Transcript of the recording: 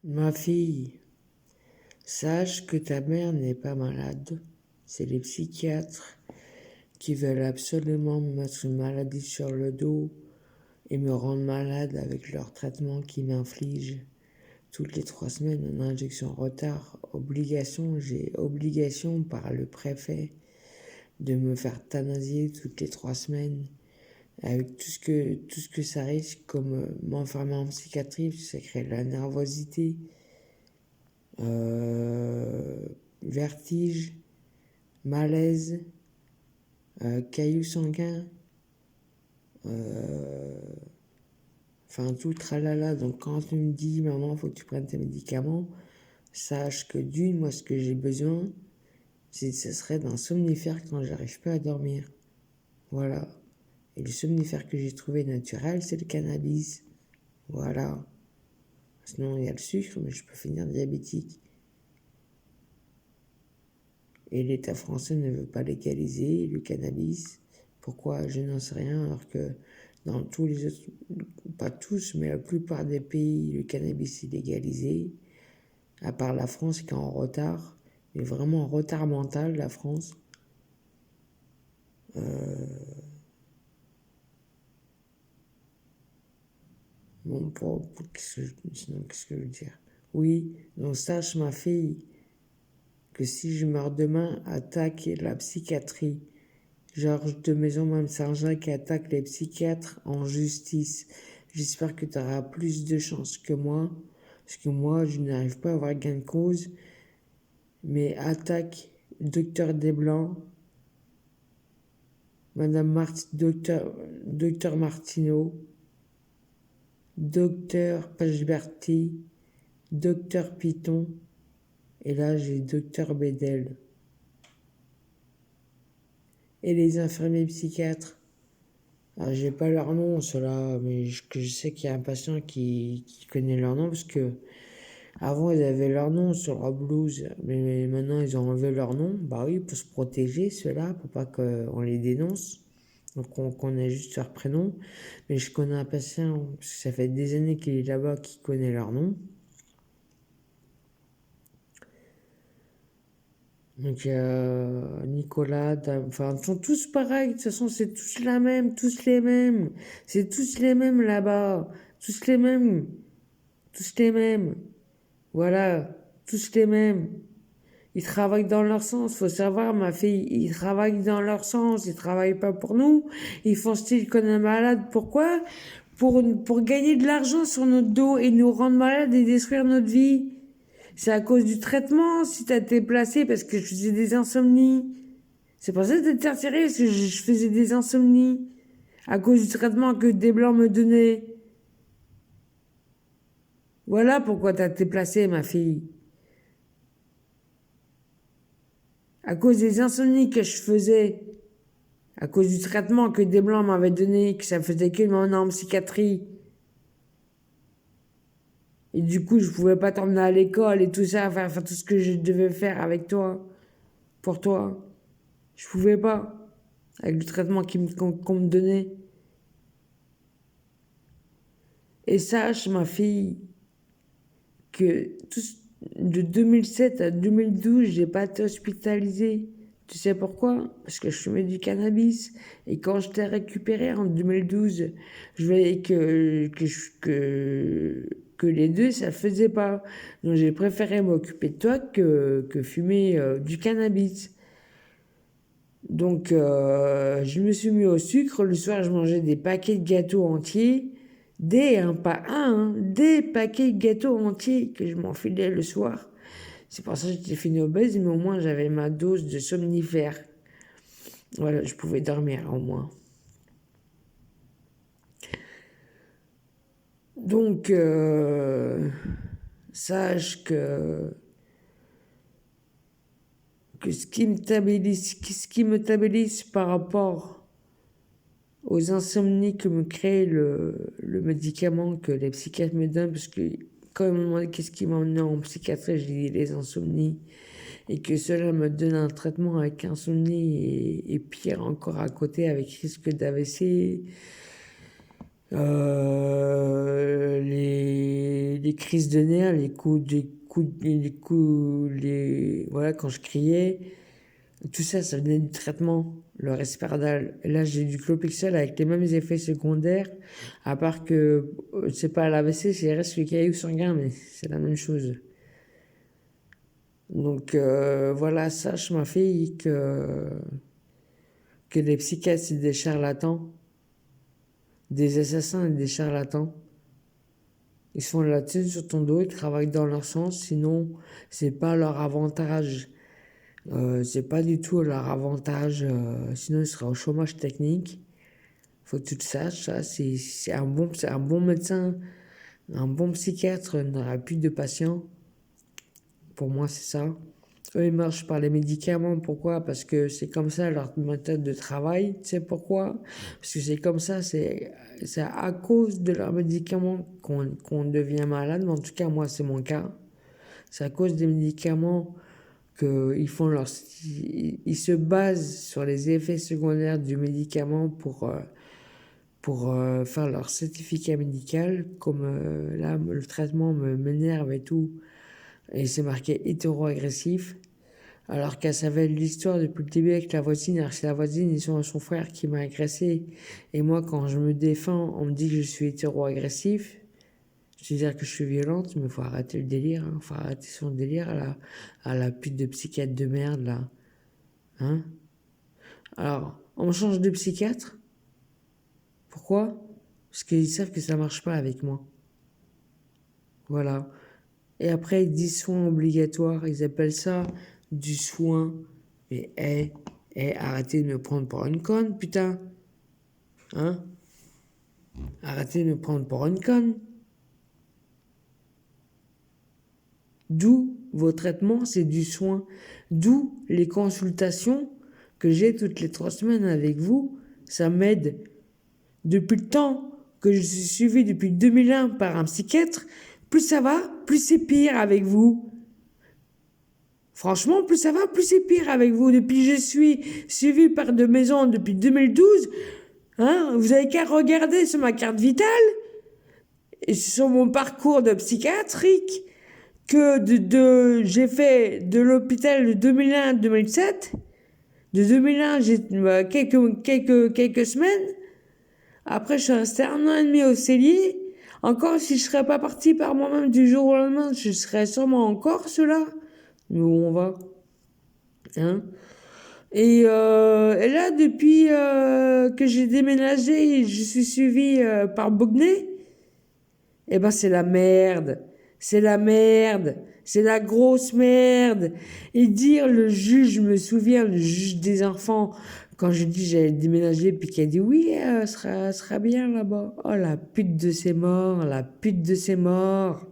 Ma fille, sache que ta mère n'est pas malade. C'est les psychiatres qui veulent absolument me mettre une maladie sur le dos et me rendre malade avec leur traitement qui m'inflige toutes les 3 semaines une injection en retard. J'ai obligation par le préfet de me faire euthanasier toutes les 3 semaines avec tout ce que ça risque, comme m'enfermer en psychiatrie, ça crée de la nervosité, vertige, malaise, cailloux sanguins, enfin tout tralala. Donc quand tu me dis maman faut que tu prennes tes médicaments, sache que d'une, moi ce que j'ai besoin, ce serait d'un somnifère quand j'arrive pas à dormir. Voilà. Et le somnifère que j'ai trouvé naturel, c'est le cannabis. Voilà. Sinon il y a le sucre, mais je peux finir diabétique. Et l'État français ne veut pas légaliser le cannabis. Pourquoi? Je n'en sais rien, alors que dans tous les autres, pas tous, mais la plupart des pays, le cannabis est légalisé, à part la France qui est en retard, mais vraiment en retard mental, la France. Bon, sinon, qu'est-ce que je veux dire? Oui, donc sache, ma fille, que si je meurs demain, attaque la psychiatrie. Georges de Maison-Même Saint-Jacques qui attaque les psychiatres en justice. J'espère que tu auras plus de chance que moi, parce que moi, je n'arrive pas à avoir gain de cause. Mais attaque Docteur Desblancs, Docteur Martineau, Docteur Pageberti, Docteur Piton, et là j'ai Docteur Bédel. Et les infirmiers psychiatres. Alors, j'ai pas leur nom, ceux-là, mais je sais qu'il y a un patient qui connaît leur nom, parce que avant ils avaient leur nom sur leur blouse, mais maintenant ils ont enlevé leur nom. Bah oui, pour se protéger, ceux-là, pour pas qu'on les dénonce. Donc on connaît juste leur prénom. Mais je connais un patient, parce que ça fait des années qu'il est là-bas, qui connaît leur nom. Donc Nicolas, enfin, ils sont tous pareils, de toute façon, c'est tous la même, tous les mêmes. C'est tous les mêmes là-bas. Tous les mêmes. Tous les mêmes. Voilà. Tous les mêmes. Ils travaillent dans leur sens, faut savoir, ma fille. Ils travaillent dans leur sens. Ils travaillent pas pour nous. Ils font style qu'on est malade. Pourquoi? Pour gagner de l'argent sur notre dos et nous rendre malades et détruire notre vie. C'est à cause du traitement, si t'as été placé, parce que je faisais des insomnies. C'est pour ça que t'es retiré, parce que je faisais des insomnies. À cause du traitement que des blancs me donnaient. Voilà pourquoi t'as été placé, ma fille. À cause des insomnies que je faisais. À cause du traitement que des blancs m'avaient donné, que ça faisait que mon en psychiatrie. Et du coup, je pouvais pas t'emmener à l'école et tout ça, faire tout ce que je devais faire avec toi. Pour toi. Je pouvais pas. Avec le traitement qu'on me donnait. Et sache, ma fille, que de 2007 à 2012, j'ai pas été hospitalisée. Tu sais pourquoi? Parce que je fumais du cannabis. Et quand je t'ai récupéré en 2012, je voyais que les deux, ça le faisait pas. Donc j'ai préféré m'occuper de toi que fumer du cannabis. Donc je me suis mis au sucre. Le soir, je mangeais des paquets de gâteaux entiers. Pas un, des paquets de gâteaux entiers que je m'enfilais le soir. C'est pour ça que j'étais fini obèse, mais au moins j'avais ma dose de somnifère. Voilà, je pouvais dormir au moins. Donc, sache que ce qui me stabilise par rapport aux insomnies que me crée le médicament que les psychiatres me donnent, parce que quand ils m'ont demandé qu'est-ce qui m'a emmené en psychiatrie, j'ai dit les insomnies, et que cela me donne un traitement avec insomnie et pire encore à côté avec risque d'AVC, Les crises de nerfs, voilà, quand je criais, tout ça, ça venait du traitement, le Risperdal. Et là, j'ai du Clopixel avec les mêmes effets secondaires, à part que c'est pas l'AVC, c'est reste le caillou sanguin, mais c'est la même chose. Donc voilà, sache ma fille que les psychiatres, c'est des charlatans, des assassins et des charlatans. Ils se font de la thune sur ton dos, ils travaillent dans leur sens, sinon c'est pas leur avantage. C'est pas du tout leur avantage, sinon ils seraient au chômage technique. Faut que tu le saches, ça, c'est un bon médecin, un bon psychiatre n'aura plus de patients. Pour moi, c'est ça. Eux, ils marchent par les médicaments. Pourquoi? Parce que c'est comme ça leur méthode de travail. Tu sais pourquoi? Parce que c'est comme ça, c'est à cause de leurs médicaments qu'on devient malade. Mais en tout cas, moi, c'est mon cas. C'est à cause des médicaments qu'ils font leur... Ils se basent sur les effets secondaires du médicament pour faire leur certificat médical. Comme là, le traitement m'énerve et tout. Et c'est marqué hétéro-agressif. Alors qu'elle savait l'histoire depuis le début avec la voisine. Alors c'est la voisine et son frère qui m'a agressé. Et moi, quand je me défends, on me dit que je suis hétéro-agressif. Je veux dire que je suis violente, mais il faut arrêter le délire. Hein. Faut arrêter son délire à la pute de psychiatre de merde, là. Hein? Alors, on change de psychiatre. Pourquoi? Parce qu'ils savent que ça marche pas avec moi. Voilà. Et après, ils disent soins obligatoires. Ils appellent ça du soin. Mais, arrêtez de me prendre pour une conne, putain. Hein? Arrêtez de me prendre pour une conne. D'où vos traitements, c'est du soin. D'où les consultations que j'ai toutes les 3 semaines avec vous. Ça m'aide. Depuis le temps que je suis suivi depuis 2001 par un psychiatre, plus ça va, plus c'est pire avec vous. Franchement, plus ça va, plus c'est pire avec vous. Depuis que je suis suivi par de maisons depuis 2012, hein, vous avez qu'à regarder sur ma carte vitale et sur mon parcours de psychiatrique que j'ai fait de l'hôpital de 2001 à 2007. De 2001, j'ai quelques semaines. Après, je suis resté 1 an et demi au cellier. Encore, si je serais pas parti par moi-même du jour au lendemain, je serais sûrement encore cela. Mais où on va? Hein? Et là, depuis que j'ai déménagé, je suis suivi par Bogné. Eh ben, c'est la merde. C'est la merde. C'est la grosse merde. Et dire le juge, je me souviens, le juge des enfants, quand je dis j'allais déménager, puis qu'il a dit oui, sera bien là-bas. Oh, la pute de ses morts, la pute de ses morts.